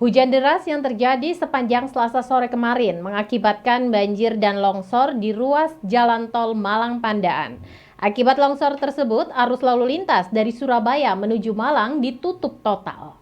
Hujan deras yang terjadi sepanjang Selasa sore kemarin mengakibatkan banjir dan longsor di ruas jalan tol Malang Pandaan. Akibat longsor tersebut, arus lalu lintas dari Surabaya menuju Malang ditutup total.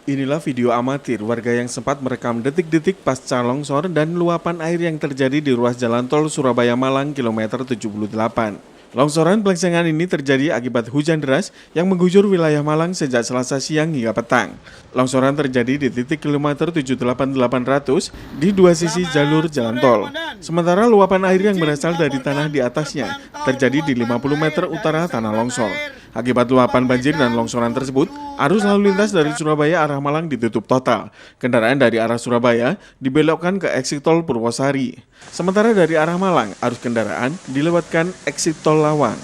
Inilah video amatir warga yang sempat merekam detik-detik pasca longsor dan luapan air yang terjadi di ruas jalan tol Surabaya-Malang kilometer 78. Longsoran pelaksanaan ini terjadi akibat hujan deras yang mengguyur wilayah Malang sejak Selasa siang hingga petang. Longsoran terjadi di titik kilometer 78800 di dua sisi jalur jalan tol. Sementara luapan air yang berasal dari tanah di atasnya terjadi di 50 meter utara tanah longsor. Akibat luapan banjir dan longsoran tersebut, arus lalu lintas dari Surabaya arah Malang ditutup total. Kendaraan dari arah Surabaya dibelokkan ke eksit tol Purwosari. Sementara dari arah Malang, arus kendaraan dilewatkan eksit tol Lawang.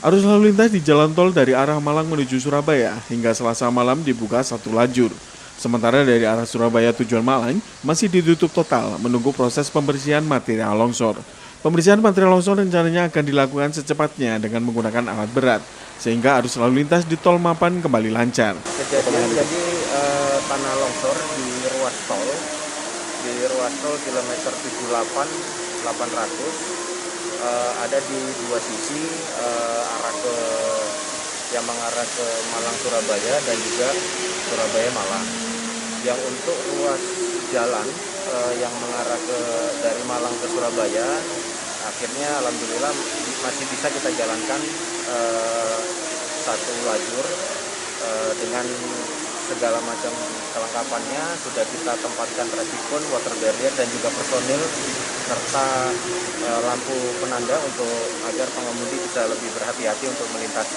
Arus lalu lintas di jalan tol dari arah Malang menuju Surabaya hingga Selasa malam dibuka satu lajur. Sementara dari arah Surabaya tujuan Malang masih ditutup total menunggu proses pembersihan material longsor. Pembersihan material longsor rencananya akan dilakukan secepatnya dengan menggunakan alat berat, sehingga arus lalu lintas di tol Mapan kembali lancar. Kejadian jadi tanah longsor di ruas tol kilometer 78 800 ada di dua sisi yang mengarah ke Malang Surabaya dan juga Surabaya Malang. Yang untuk ruas jalan yang mengarah dari Malang ke Surabaya, akhirnya alhamdulillah masih bisa kita jalankan satu lajur dengan segala macam kelengkapannya. Sudah kita tempatkan traffic cone, water barrier dan juga personil serta lampu penanda untuk agar pengemudi bisa lebih berhati-hati untuk melintas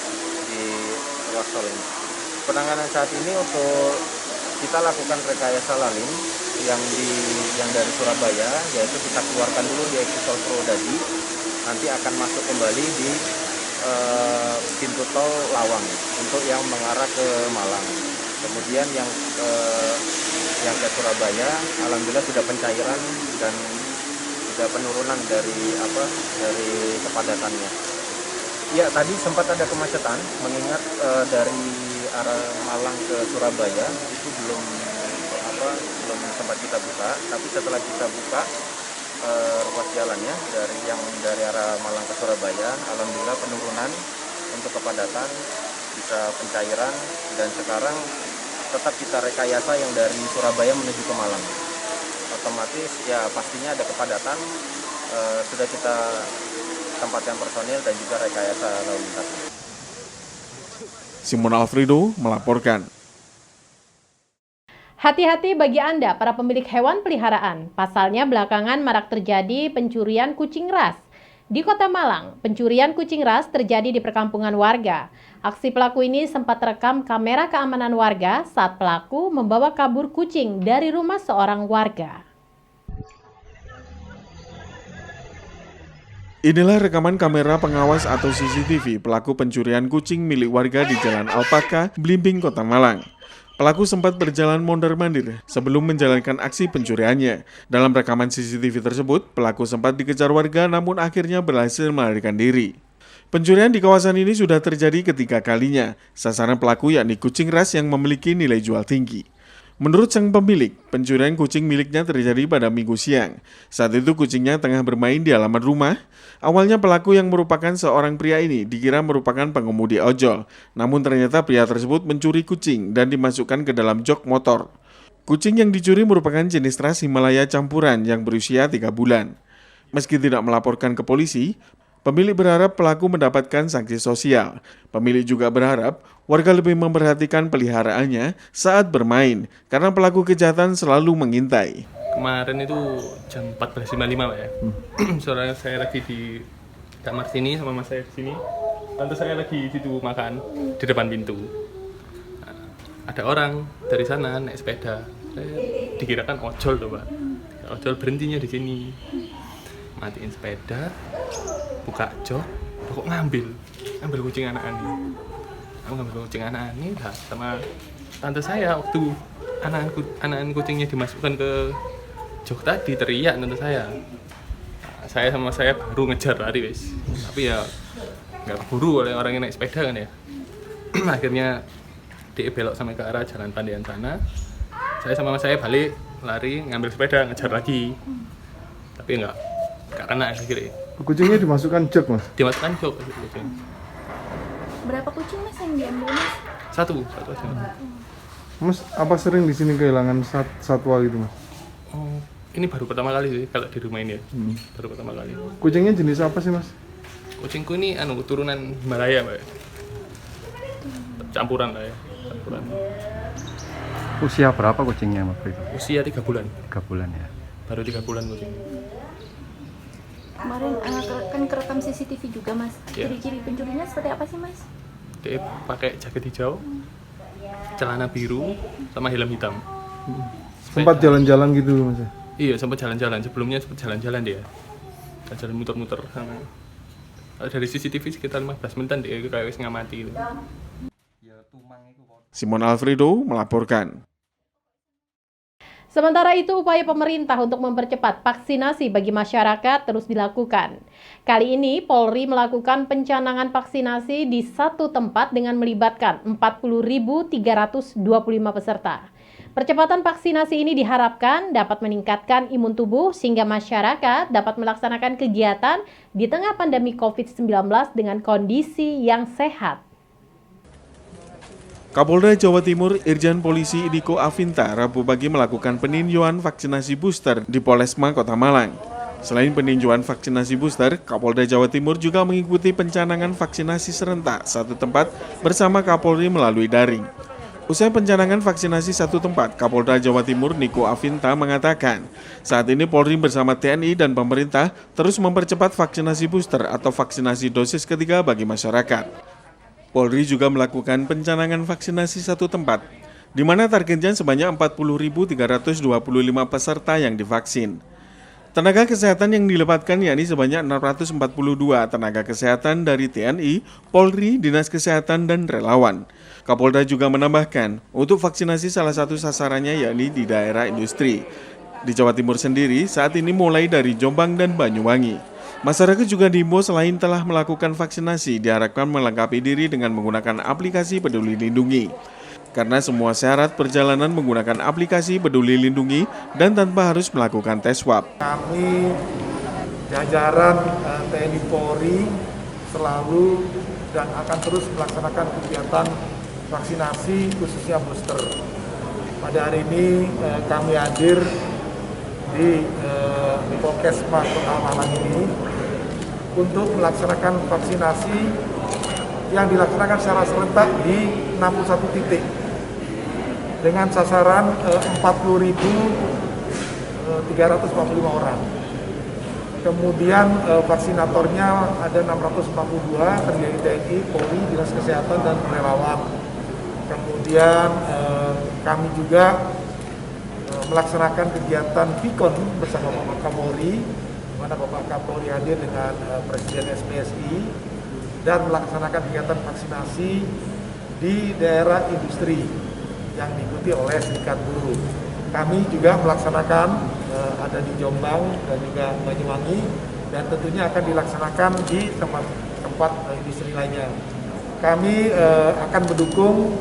di ruas tol ini. Penanganan saat ini untuk kita lakukan rekayasa lalin yang dari Surabaya, yaitu kita keluarkan dulu di eksit tol Purwodadi, nanti akan masuk kembali di pintu tol Lawang untuk yang mengarah ke Malang. Kemudian yang ke Surabaya, alhamdulillah sudah pencairan dan sudah penurunan dari kepadatannya. Ya, tadi sempat ada kemacetan, mengingat dari arah Malang ke Surabaya itu belum sempat kita buka, tapi setelah kita buka ruas jalannya dari arah Malang ke Surabaya, alhamdulillah penurunan untuk kepadatan, bisa pencairan, dan sekarang tetap kita rekayasa yang dari Surabaya menuju ke Malang. Otomatis ya pastinya ada kepadatan, sudah kita tempatkan personil dan juga rekayasa lalu lintas. Simon Alfredo melaporkan. Hati-hati bagi Anda, para pemilik hewan peliharaan. Pasalnya belakangan marak terjadi pencurian kucing ras. Di Kota Malang, pencurian kucing ras terjadi di perkampungan warga. Aksi pelaku ini sempat terekam kamera keamanan warga saat pelaku membawa kabur kucing dari rumah seorang warga. Inilah rekaman kamera pengawas atau CCTV pelaku pencurian kucing milik warga di Jalan Alpaka, Blimbing, Kota Malang. Pelaku sempat berjalan mondar-mandir sebelum menjalankan aksi pencuriannya. Dalam rekaman CCTV tersebut, pelaku sempat dikejar warga namun akhirnya berhasil melarikan diri. Pencurian di kawasan ini sudah terjadi ketiga kalinya. Sasaran pelaku yakni kucing ras yang memiliki nilai jual tinggi. Menurut sang pemilik, pencurian kucing miliknya terjadi pada Minggu siang. Saat itu kucingnya tengah bermain di halaman rumah. Awalnya pelaku yang merupakan seorang pria ini dikira merupakan pengemudi ojol. Namun ternyata pria tersebut mencuri kucing dan dimasukkan ke dalam jok motor. Kucing yang dicuri merupakan jenis ras Himalaya campuran yang berusia 3 bulan. Meski tidak melaporkan ke polisi, pemilik berharap pelaku mendapatkan sanksi sosial. Pemilik juga berharap warga lebih memperhatikan peliharaannya saat bermain, karena pelaku kejahatan selalu mengintai. Kemarin itu jam 14.55 Pak ya. Soalnya saya lagi di kamar sini sama mas saya di sini. Tante saya lagi di situ makan di depan pintu. Nah, ada orang dari sana naik sepeda. Saya dikirakan ojol tuh Pak. Ojol berhentinya di sini. Matiin sepeda, buka jok, kok ngambil kucing anak ini. Aku ngambil kucing anak ini sama tante saya waktu anak kucingnya dimasukkan ke jok tadi teriak tante saya. Saya sama saya baru ngejar lari wis. Tapi ya nggak keburu oleh orang yang naik sepeda kan ya. Akhirnya dia belok sampai ke arah jalan Pandian sana. Saya sama mas saya balik, lari, ngambil sepeda, ngejar lagi. Tapi nggak kena akhirnya. Kucingnya dimasukkan jok, Mas? Dimasukkan jok kucing. Berapa kucing Mas yang diambil Mas? Satu aja. Mas, apa sering di sini kehilangan satwa gitu, Mas? Oh, ini baru pertama kali sih kalau di rumah ini ya. Baru pertama kali. Kucingnya jenis apa sih, Mas? Kucingku ini turunan Himalaya, Pak. Campuran lah ya. Campuran. Usia berapa kucingnya waktu itu? Usia 3 bulan. 3 bulan ya. Baru 3 bulan kucing. Kemarin kan kerekam CCTV juga Mas. Iya. Ciri-ciri pencurinya seperti apa sih Mas? Dia pakai jaket hijau, celana biru, sama helm hitam. Sempat jalan-jalan gitu, Mas? Iya, sempat jalan-jalan. Sebelumnya sempat jalan-jalan dia. Jalan muter-muter sana. Dari CCTV sekitar 15 menitan dia kayak wis ngamati gitu. Simon Alfredo melaporkan. Sementara itu, upaya pemerintah untuk mempercepat vaksinasi bagi masyarakat terus dilakukan. Kali ini, Polri melakukan pencanangan vaksinasi di satu tempat dengan melibatkan 40.325 peserta. Percepatan vaksinasi ini diharapkan dapat meningkatkan imun tubuh sehingga masyarakat dapat melaksanakan kegiatan di tengah pandemi COVID-19 dengan kondisi yang sehat. Kapolda Jawa Timur Irjen Polisi Idiko Avinta Rabu pagi melakukan peninjauan vaksinasi booster di Polesma Kota Malang. Selain peninjauan vaksinasi booster, Kapolda Jawa Timur juga mengikuti pencanangan vaksinasi serentak satu tempat bersama Kapolri melalui daring. Usai pencanangan vaksinasi satu tempat, Kapolda Jawa Timur Niko Avinta mengatakan, saat ini Polri bersama TNI dan pemerintah terus mempercepat vaksinasi booster atau vaksinasi dosis ketiga bagi masyarakat. Polri juga melakukan pencanangan vaksinasi satu tempat, di mana targetnya sebanyak 40.325 peserta yang divaksin. Tenaga kesehatan yang dilepaskan yakni sebanyak 642 tenaga kesehatan dari TNI, Polri, Dinas Kesehatan, dan relawan. Kapolda juga menambahkan, untuk vaksinasi salah satu sasarannya yakni di daerah industri. Di Jawa Timur sendiri, saat ini mulai dari Jombang dan Banyuwangi. Masyarakat juga diimbau selain telah melakukan vaksinasi, diharapkan melengkapi diri dengan menggunakan aplikasi Peduli Lindungi. Karena semua syarat perjalanan menggunakan aplikasi Peduli Lindungi dan tanpa harus melakukan tes swab. Kami jajaran TNI Polri selalu dan akan terus melaksanakan kegiatan vaksinasi khususnya booster. Pada hari ini kami hadir di Polkesma Kota Malang ini untuk melaksanakan vaksinasi yang dilaksanakan secara serentak di 61 titik dengan sasaran 40.345 orang. Kemudian vaksinatornya ada 642 terdiri TNI, Polri, Dinas Kesehatan, dan relawan. Kemudian kami juga melaksanakan kegiatan Vikon bersama Bapak Kapolri, di mana Bapak Kapolri hadir dengan Presiden SPSI dan melaksanakan kegiatan vaksinasi di daerah industri yang diikuti oleh Serikat Buruh. Kami juga melaksanakan ada di Jombang dan juga Banyuwangi dan tentunya akan dilaksanakan di tempat industri lainnya. Kami akan mendukung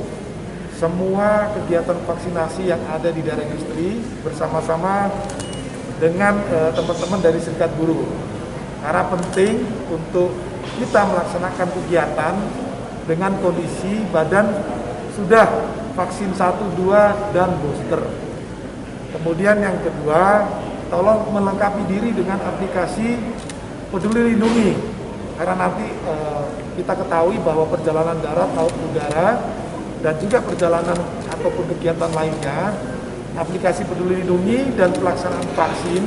semua kegiatan vaksinasi yang ada di daerah industri bersama-sama dengan teman-teman dari Serikat Buruh. Karena penting untuk kita melaksanakan kegiatan dengan kondisi badan sudah vaksin 1, 2, dan booster. Kemudian yang kedua, tolong melengkapi diri dengan aplikasi Peduli Lindungi. Karena nanti kita ketahui bahwa perjalanan darat, laut, udara, dan juga perjalanan ataupun kegiatan lainnya, aplikasi Peduli Lindungi dan pelaksanaan vaksin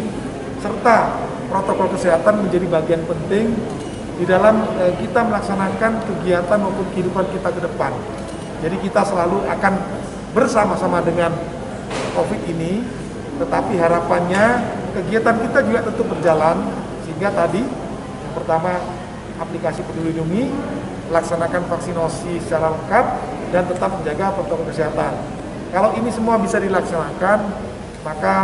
serta protokol kesehatan menjadi bagian penting di dalam kita melaksanakan kegiatan maupun kehidupan kita ke depan. Jadi kita selalu akan bersama-sama dengan COVID ini, tetapi harapannya kegiatan kita juga tetap berjalan sehingga tadi yang pertama aplikasi Peduli Lindungi, melaksanakan vaksinasi secara lengkap dan tetap menjaga protokol kesehatan. Kalau ini semua bisa dilaksanakan, maka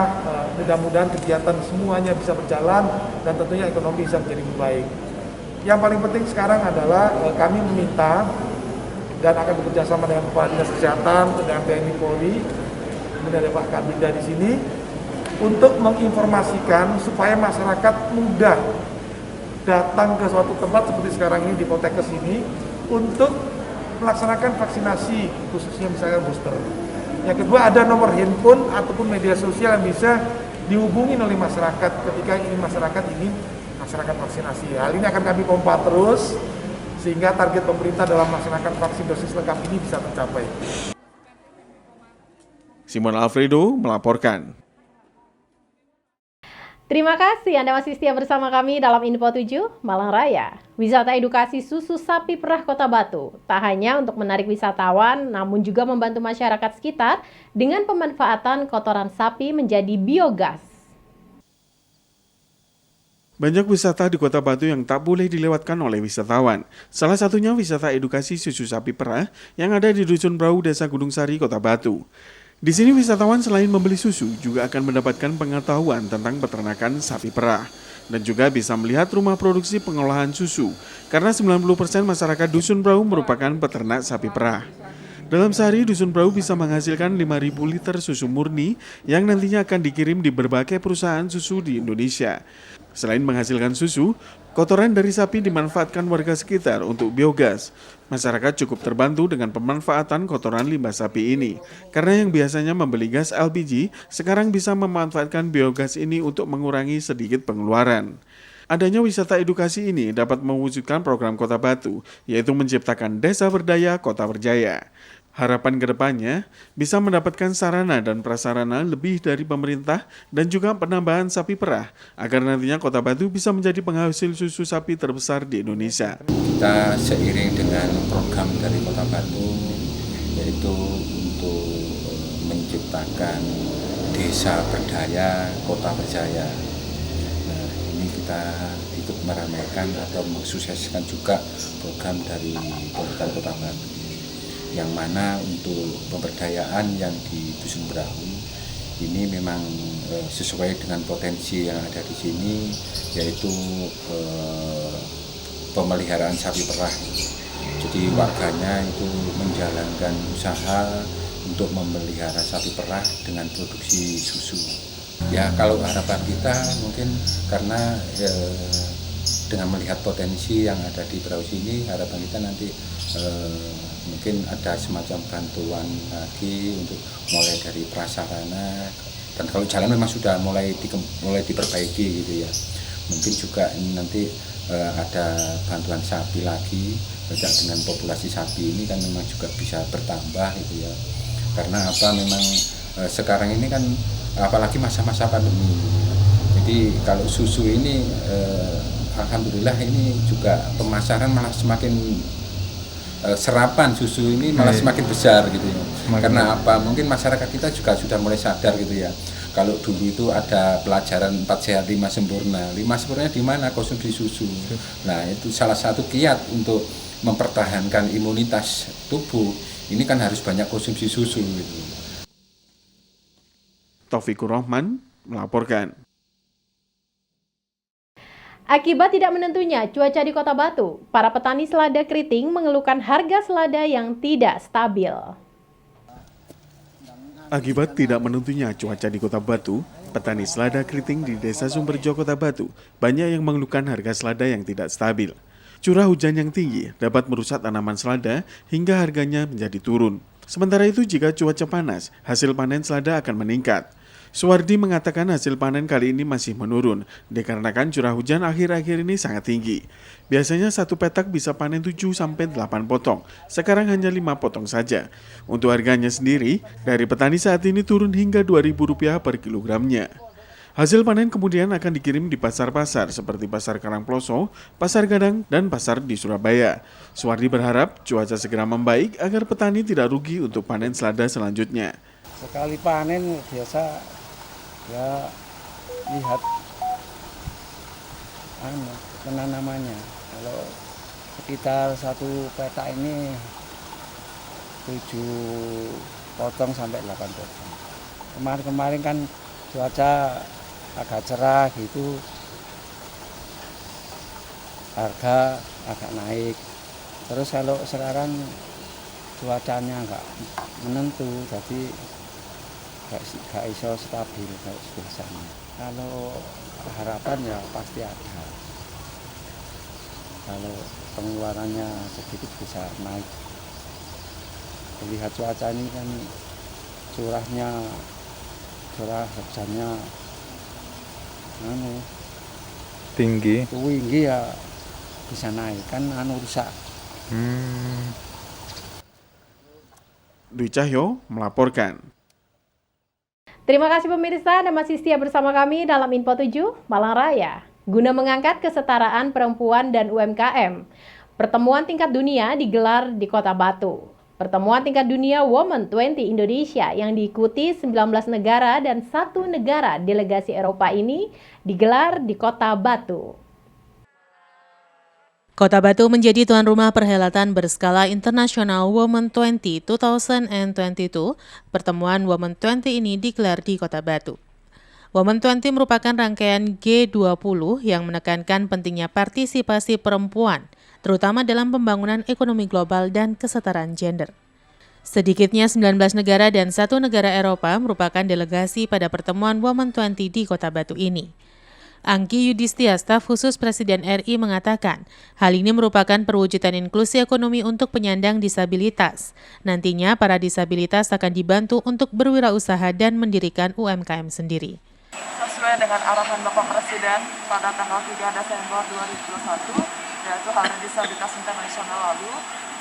mudah-mudahan kegiatan semuanya bisa berjalan dan tentunya ekonomi bisa menjadi lebih baik. Yang paling penting sekarang adalah kami meminta dan akan bekerjasama dengan Kepala Dinas Kesehatan, dengan TNI Polri, kemudian ada Pak Kabinda di sini untuk menginformasikan supaya masyarakat mudah datang ke suatu tempat seperti sekarang ini di Poltekkes ini untuk melaksanakan vaksinasi, khususnya misalnya booster. Yang kedua, ada nomor handphone ataupun media sosial yang bisa dihubungi oleh masyarakat ketika ini masyarakat vaksinasi. Hal ini akan kami pompa terus sehingga target pemerintah dalam melaksanakan vaksin dosis lengkap ini bisa tercapai. Simon Alfredo melaporkan. Terima kasih Anda masih setia bersama kami dalam Info 7 Malang Raya. Wisata edukasi susu sapi perah Kota Batu tak hanya untuk menarik wisatawan, namun juga membantu masyarakat sekitar dengan pemanfaatan kotoran sapi menjadi biogas. Banyak wisata di Kota Batu yang tak boleh dilewatkan oleh wisatawan. Salah satunya wisata edukasi susu sapi perah yang ada di Dusun Brau, Desa Gunung Sari, Kota Batu. Di sini wisatawan selain membeli susu juga akan mendapatkan pengetahuan tentang peternakan sapi perah dan juga bisa melihat rumah produksi pengolahan susu karena 90% masyarakat Dusun Brau merupakan peternak sapi perah. Dalam sehari Dusun Brau bisa menghasilkan 5.000 liter susu murni yang nantinya akan dikirim di berbagai perusahaan susu di Indonesia. Selain menghasilkan susu, kotoran dari sapi dimanfaatkan warga sekitar untuk biogas. Masyarakat cukup terbantu dengan pemanfaatan kotoran limbah sapi ini. Karena yang biasanya membeli gas LPG, sekarang bisa memanfaatkan biogas ini untuk mengurangi sedikit pengeluaran. Adanya wisata edukasi ini dapat mewujudkan program Kota Batu, yaitu menciptakan Desa Berdaya Kota Berjaya. Harapan kedepannya bisa mendapatkan sarana dan prasarana lebih dari pemerintah dan juga penambahan sapi perah agar nantinya Kota Batu bisa menjadi penghasil susu sapi terbesar di Indonesia. Kita seiring dengan program dari Kota Batu yaitu untuk menciptakan Desa Berdaya Kota Berjaya. Nah, ini kita ikut meramaikan atau mensukseskan juga program dari pemerintah Kota Batu, yang mana untuk pemberdayaan yang di Dusun Brau ini memang sesuai dengan potensi yang ada di sini, yaitu pemeliharaan sapi perah. Jadi warganya itu menjalankan usaha untuk memelihara sapi perah dengan produksi susu. Ya, kalau harapan kita mungkin karena dengan melihat potensi yang ada di Brau sini, harapan kita nanti mungkin ada semacam bantuan lagi untuk mulai dari prasarana, dan kalau jalan memang sudah mulai diperbaiki gitu ya. Mungkin juga ini nanti ada bantuan sapi lagi, dengan populasi sapi ini kan memang juga bisa bertambah gitu ya. Karena apa, memang sekarang ini kan apalagi masa-masa pandemi. Jadi kalau susu ini alhamdulillah ini juga pemasaran malah semakin serapan susu ini malah semakin besar gitu ya. Karena apa? Mungkin masyarakat kita juga sudah mulai sadar gitu ya. Kalau dulu itu ada pelajaran 4 sehat 5 sempurna. 5 sempurnanya di mana? Konsumsi susu. Nah, itu salah satu kiat untuk mempertahankan imunitas tubuh. Ini kan harus banyak konsumsi susu gitu. Taufikur Rahman melaporkan. Akibat tidak menentunya cuaca di Kota Batu, para petani selada keriting mengeluhkan harga selada yang tidak stabil. Akibat tidak menentunya cuaca di Kota Batu, petani selada keriting di Desa Sumberjo, Kota Batu, banyak yang mengeluhkan harga selada yang tidak stabil. Curah hujan yang tinggi dapat merusak tanaman selada hingga harganya menjadi turun. Sementara itu, jika cuaca panas, hasil panen selada akan meningkat. Suwardi mengatakan hasil panen kali ini masih menurun, dikarenakan curah hujan akhir-akhir ini sangat tinggi. Biasanya satu petak bisa panen 7-8 potong, sekarang hanya 5 potong saja. Untuk harganya sendiri, dari petani saat ini turun hingga Rp2.000 per kilogramnya. Hasil panen kemudian akan dikirim di pasar-pasar seperti Pasar Karangploso, Pasar Gadang, dan pasar di Surabaya. Suwardi berharap cuaca segera membaik agar petani tidak rugi untuk panen selada selanjutnya. Sekali panen biasa ya lihat penanamannya. Kalau sekitar satu petak ini 7 potong sampai 8 potong. Kemarin kan cuaca agak cerah gitu, harga agak naik. Terus kalau sekarang cuacanya nggak menentu, jadi nggak iso stabil kayak biasanya. Kalau harapan ya pasti ada. Kalau pengeluarannya sedikit bisa naik. Lihat cuaca ini kan curah hujannya tinggi. ya bisa naik kan rusak. Dwi Cahyo melaporkan. Terima kasih pemirsa, Anda masih setia bersama kami dalam Info 7 Malang Raya. Guna mengangkat kesetaraan perempuan dan UMKM, pertemuan tingkat dunia digelar di Kota Batu. Pertemuan tingkat dunia Women 20 Indonesia yang diikuti 19 negara dan 1 negara delegasi Eropa ini digelar di Kota Batu. Kota Batu menjadi tuan rumah perhelatan berskala internasional Women 20 2022. Pertemuan Women 20 ini digelar di Kota Batu. Women 20 merupakan rangkaian G20 yang menekankan pentingnya partisipasi perempuan, terutama dalam pembangunan ekonomi global dan kesetaraan gender. Sedikitnya 19 negara dan 1 negara Eropa merupakan delegasi pada pertemuan Women 20 di Kota Batu ini. Angki Yudhistia, staf khusus Presiden RI mengatakan, hal ini merupakan perwujudan inklusi ekonomi untuk penyandang disabilitas. Nantinya para disabilitas akan dibantu untuk berwirausaha dan mendirikan UMKM sendiri. Sesuai dengan arahan Bapak Presiden pada tanggal 3 Desember 2021, yaitu Hari Disabilitas Internasional lalu,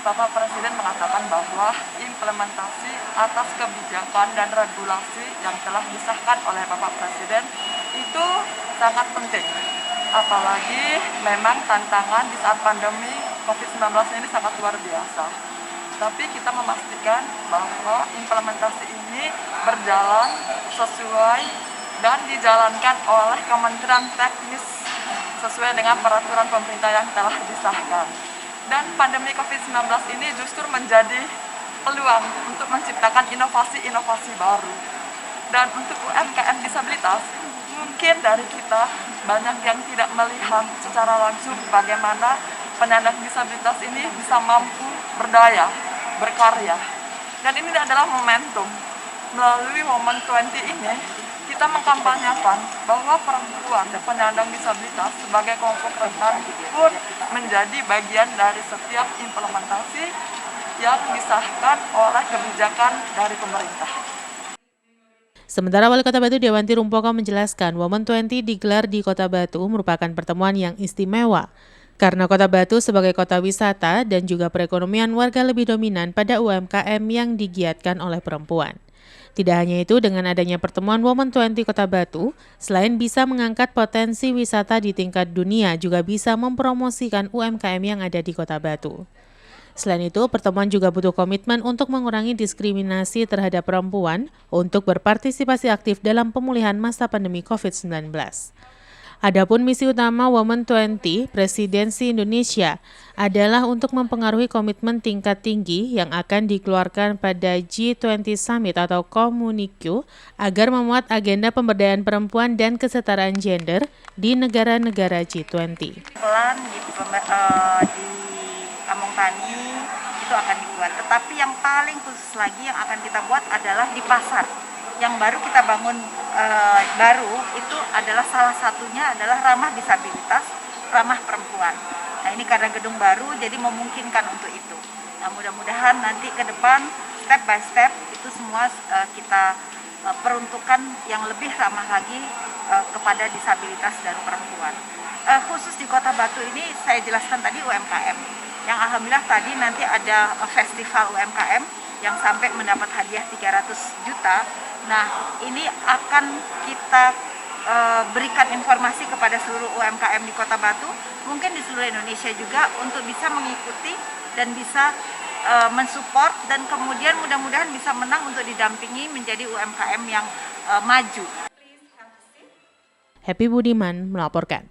Bapak Presiden mengatakan bahwa implementasi atas kebijakan dan regulasi yang telah disahkan oleh Bapak Presiden itu sangat penting. Apalagi memang tantangan di saat pandemi COVID-19 ini sangat luar biasa. Tapi kita memastikan bahwa implementasi ini berjalan sesuai dan dijalankan oleh Kementerian Teknis sesuai dengan peraturan pemerintah yang telah disahkan. Dan pandemi COVID-19 ini justru menjadi peluang untuk menciptakan inovasi-inovasi baru. Dan untuk UMKM disabilitas, mungkin dari kita banyak yang tidak melihat secara langsung bagaimana penyandang disabilitas ini bisa mampu berdaya, berkarya. Dan ini adalah momentum. Melalui Women 20 ini, kita mengkampanyekan bahwa perempuan dan penyandang disabilitas sebagai kelompok rentan pun menjadi bagian dari setiap implementasi yang disahkan oleh kebijakan dari pemerintah. Sementara Wali Kota Batu Dewanti Rumpoko menjelaskan, Women 20 digelar di Kota Batu merupakan pertemuan yang istimewa karena Kota Batu sebagai kota wisata dan juga perekonomian warga lebih dominan pada UMKM yang digiatkan oleh perempuan. Tidak hanya itu, dengan adanya pertemuan Women 20 Kota Batu, selain bisa mengangkat potensi wisata di tingkat dunia, juga bisa mempromosikan UMKM yang ada di Kota Batu. Selain itu, pertemuan juga butuh komitmen untuk mengurangi diskriminasi terhadap perempuan untuk berpartisipasi aktif dalam pemulihan masa pandemi COVID-19. Adapun misi utama Women 20 Presidensi Indonesia adalah untuk mempengaruhi komitmen tingkat tinggi yang akan dikeluarkan pada G20 Summit atau Komunikyu agar memuat agenda pemberdayaan perempuan dan kesetaraan gender di negara-negara G20. Pelan di Kampung Tani itu akan dibuat, tetapi yang paling khusus lagi yang akan kita buat adalah di pasar. Yang baru kita bangun baru itu adalah salah satunya adalah ramah disabilitas, ramah perempuan. Nah ini karena gedung baru jadi memungkinkan untuk itu. Nah mudah-mudahan nanti ke depan step by step itu semua kita peruntukan yang lebih ramah lagi kepada disabilitas dan perempuan. Khusus di Kota Batu ini saya jelaskan tadi UMKM. Yang alhamdulillah tadi nanti ada festival UMKM yang sampai mendapat hadiah 300 juta. Nah, ini akan kita berikan informasi kepada seluruh UMKM di Kota Batu, mungkin di seluruh Indonesia juga untuk bisa mengikuti dan bisa mensupport dan kemudian mudah-mudahan bisa menang untuk didampingi menjadi UMKM yang maju. Happy Budiman melaporkan.